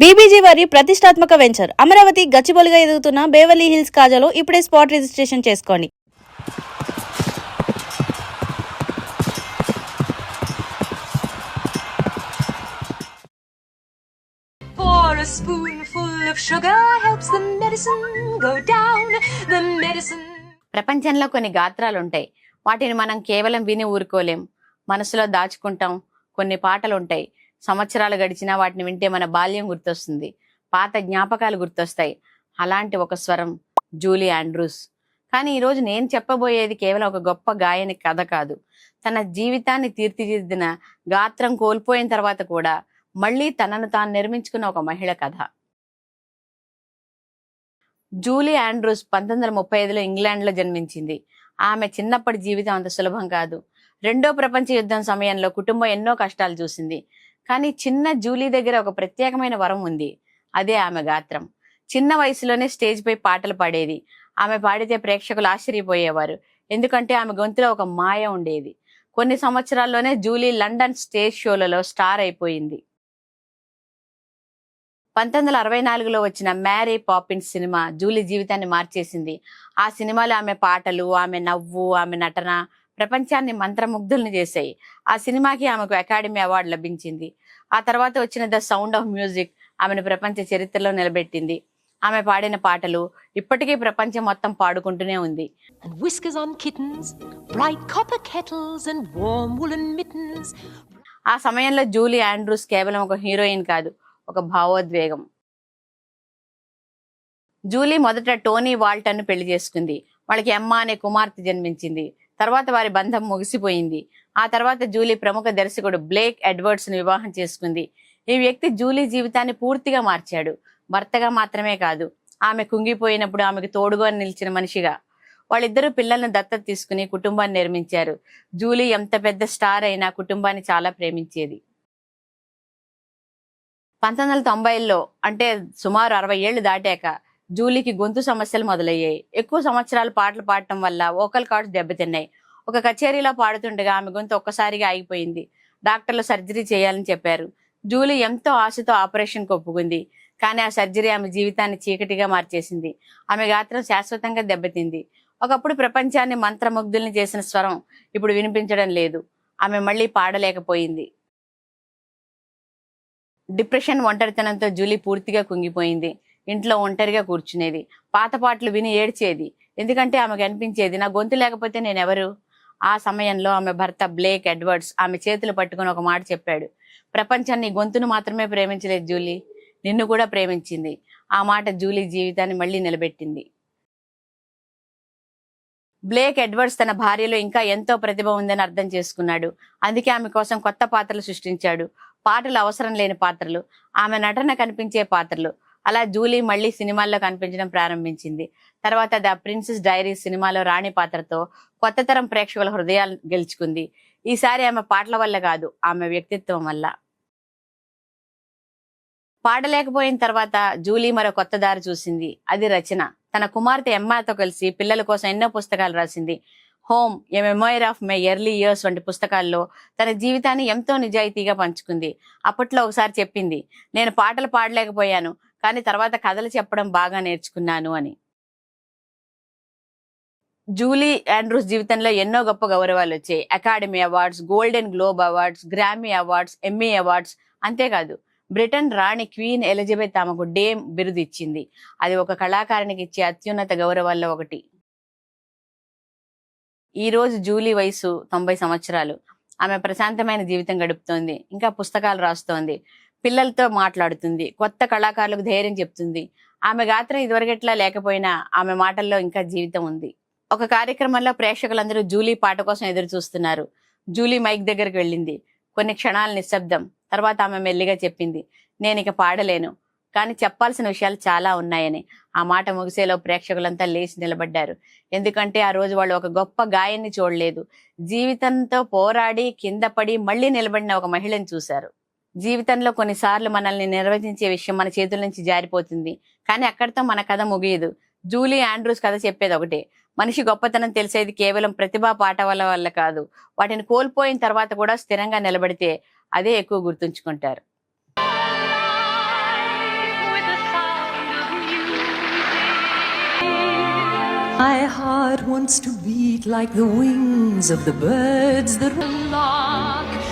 BBG వారి ప్రతిష్టాత్మక venture Amaravati గచ్చిబౌలిగా ఎదుగుతున్న బేవర్లీ హిల్స్ కాజాలో ఇప్పుడే స్పాట్ రిజిస్ట్రేషన్ చేసుకోండి. For a spoonful of sugar helps the medicine go down, the medicine. ప్రపంచంలో కొన్ని గాత్రాలు ఉంటాయి. వాటిని మనం కేవలం విని ఊరుకోలేం, మనసులో దాచుకుంటాం. కొన్ని పాటలు ఉంటాయి, సంవత్సరాలు గడిచినా వాటిని వింటే మన బాల్యం గుర్తొస్తుంది, పాత జ్ఞాపకాలు గుర్తొస్తాయి. అలాంటి ఒక స్వరం జూలీ ఆండ్రూస్. కానీ ఈరోజు నేను చెప్పబోయేది కేవలం ఒక గొప్ప గాయని కథ కాదు, తన జీవితాన్ని తీర్చిదిద్దిన, గాత్రం కోల్పోయిన తర్వాత కూడా మళ్ళీ తనను తాను నిర్మించుకున్న ఒక మహిళ కథ. జూలీ ఆండ్రూస్ 1935లో ఇంగ్లాండ్లో జన్మించింది. ఆమె చిన్నప్పటి జీవితం అంత సులభం కాదు. రెండో ప్రపంచ యుద్ధం సమయంలో కుటుంబం ఎన్నో కష్టాలు చూసింది. కానీ చిన్న జూలీ దగ్గర ఒక ప్రత్యేకమైన వరం ఉంది, అదే ఆమె గాత్రం. చిన్న వయసులోనే స్టేజ్ పై పాటలు పాడేది. ఆమె పాడితే ప్రేక్షకులు ఆశ్చర్యపోయేవారు, ఎందుకంటే ఆమె గొంతులో ఒక మాయ ఉండేది. కొన్ని సంవత్సరాల్లోనే జూలీ లండన్ స్టేజ్ షోలలో స్టార్ అయిపోయింది. 1964లో వచ్చిన మ్యారీ పాపిన్స్ సినిమా జూలీ జీవితాన్ని మార్చేసింది. ఆ సినిమాలో ఆమె పాటలు, ఆమె నవ్వు, ఆమె నటన ప్రపంచాన్ని మంత్రముగ్ధుల్ని చేశాయి. ఆ సినిమాకి ఆమెకు అకాడమీ అవార్డు లభించింది. ఆ తర్వాత వచ్చిన ద సౌండ్ ఆఫ్ మ్యూజిక్ ఆమెను ప్రపంచ చరిత్రలో నిలబెట్టింది. ఆమె పాడిన పాటలు ఇప్పటికీ ప్రపంచం మొత్తం పాడుకుంటూనే ఉంది. And whiskers on kittens, bright copper kettles and warm woolen mittens. ఆ సమయంలో జూలీ ఆండ్రూస్ కేవలం ఒక హీరోయిన్ కాదు, ఒక భావోద్వేగం. జూలీ మొదట టోనీ వాల్టన్ను పెళ్లి చేసుకుంది. వాళ్ళకి ఎమ్మా అనే కుమార్తె జన్మించింది. తర్వాత వారి బంధం ముగిసిపోయింది. ఆ తర్వాత జూలీ ప్రముఖ దర్శకుడు బ్లేక్ ఎడ్వర్డ్స్ ను వివాహం చేసుకుంది. ఈ వ్యక్తి జూలీ జీవితాన్ని పూర్తిగా మార్చాడు. భర్తగా మాత్రమే కాదు, ఆమె కుంగిపోయినప్పుడు ఆమెకు తోడుగా నిలిచిన మనిషిగా. వాళ్ళిద్దరూ పిల్లలను దత్తత తీసుకుని కుటుంబాన్ని నిర్మించారు. జూలీ ఎంత పెద్ద స్టార్ అయినా కుటుంబాన్ని చాలా ప్రేమించేది. 1990లో, అంటే సుమారు 60 ఏళ్లు దాటాక జూలీకి గొంతు సమస్యలు మొదలయ్యాయి. ఎక్కువ సంవత్సరాలు పాటలు పాడటం వల్ల వోకల్ కార్డ్స్ దెబ్బతిన్నాయి. ఒక కచేరీలో పాడుతుండగా ఆమె గొంతు ఒక్కసారిగా ఆగిపోయింది. డాక్టర్లు సర్జరీ చేయాలని చెప్పారు. జూలీ ఎంతో ఆశతో ఆపరేషన్కి ఒప్పుకుంది. కానీ ఆ సర్జరీ ఆమె జీవితాన్ని చీకటిగా మార్చేసింది. ఆమె గాత్రం శాశ్వతంగా దెబ్బతింది. ఒకప్పుడు ప్రపంచాన్ని మంత్రముగ్ధుల్ని చేసిన స్వరం ఇప్పుడు వినిపించడం లేదు. ఆమె మళ్ళీ పాడలేకపోయింది. డిప్రెషన్, ఒంటరితనంతో జూలీ పూర్తిగా కుంగిపోయింది. ఇంట్లో ఒంటరిగా కూర్చునేది. పాత పాటలు విని ఏడ్చేది. ఎందుకంటే ఆమెకు అనిపించేది, నా గొంతు లేకపోతే నేనెవరు. ఆ సమయంలో ఆమె భర్త బ్లేక్ ఎడ్వర్డ్స్ ఆమె చేతులు పట్టుకుని ఒక మాట చెప్పాడు, ప్రపంచాన్ని గొంతును మాత్రమే ప్రేమించలేదు జూలీ, నిన్ను కూడా ప్రేమించింది. ఆ మాట జూలీ జీవితాన్ని మళ్ళీ నిలబెట్టింది. బ్లేక్ ఎడ్వర్డ్స్ తన భార్యలో ఇంకా ఎంతో ప్రతిభ ఉందని అర్థం చేసుకున్నాడు. అందుకే ఆమె కోసం కొత్త పాత్రలు సృష్టించాడు. పాటలు అవసరం లేని పాత్రలు, ఆమె నటన కనిపించే పాత్రలు. అలా జూలీ మళ్ళీ సినిమాల్లో కనిపించడం ప్రారంభించింది. తర్వాత ద ప్రిన్సెస్ డైరీస్ సినిమాలో రాణి పాత్రతో కొత్త తరం ప్రేక్షకుల హృదయాలు గెలుచుకుంది. ఈసారి ఆమె పాటల వల్ల కాదు, ఆమె వ్యక్తిత్వం వల్ల. పాడలేకపోయిన తర్వాత జూలీ మరో కొత్త దారి చూసింది, అది రచన. తన కుమార్తె ఎమ్మాతో కలిసి పిల్లల కోసం ఎన్నో పుస్తకాలు రాసింది. Home, A memoir of my early years వంటి పుస్తకాల్లో తన జీవితాన్ని ఎంతో నిజాయితీగా పంచుకుంది. అప్పట్లో ఒకసారి చెప్పింది, నేను పాటలు పాడలేకపోయాను, కానీ తర్వాత కథలు చెప్పడం బాగా నేర్చుకున్నాను అని. జూలీ ఆండ్రూస్ జీవితంలో ఎన్నో గొప్ప గౌరవాలు వచ్చాయి. Academy awards, golden globe awards, గ్రామీ అవార్డ్స్, ఎమ్మీ అవార్డ్స్. అంతేకాదు, బ్రిటన్ రాణి క్వీన్ ఎలిజబెత్ ఆమెకు డేమ్ బిరుదు ఇచ్చింది. అది ఒక కళాకారునికి ఇచ్చే అత్యున్నత గౌరవాల్లో ఒకటి. ఈ రోజు జూలీ వయసు 90 సంవత్సరాలు. ఆమె ప్రశాంతమైన జీవితం గడుపుతోంది. ఇంకా పుస్తకాలు రాస్తోంది, పిల్లలతో మాట్లాడుతుంది, కొత్త కళాకారులకు ధైర్యం చెప్తుంది. ఆమె గాత్రం ఇదివరకెట్లా లేకపోయినా ఆమె మాటల్లో ఇంకా జీవితం ఉంది. ఒక కార్యక్రమంలో ప్రేక్షకులందరూ జూలీ పాట కోసం ఎదురు చూస్తున్నారు. జూలీ మైక్ దగ్గరికి వెళ్ళింది. కొన్ని క్షణాలు నిశ్శబ్దం. తర్వాత ఆమె మెల్లిగా చెప్పింది, నేను ఇక పాడలేను, కానీ చెప్పాల్సిన విషయాలు చాలా ఉన్నాయని. ఆ మాట ముగిసేలో ప్రేక్షకులంతా లేచి నిలబడ్డారు. ఎందుకంటే ఆ రోజు వాళ్ళు ఒక గొప్ప గాయాన్ని చూడలేదు, జీవితంతో పోరాడి కింద పడి మళ్ళీ నిలబడిన ఒక మహిళని చూశారు. జీవితంలో కొన్నిసార్లు మనల్ని నిర్వచించే విషయం మన చేతుల నుంచి జారిపోతుంది, కానీ అక్కడితో మన కథ ముగియదు. జూలీ ఆండ్రూస్ కథ చెప్పేది ఒకటే, మనిషి గొప్పతనం తెలిసేది కేవలం ప్రతిభా పాటవాల వల్ల కాదు, వాటిని కోల్పోయిన తర్వాత కూడా స్థిరంగా నిలబడితే అదే ఎక్కువ గుర్తుంచుకుంటారు. My heart wants to beat like the wings of the birds that flock.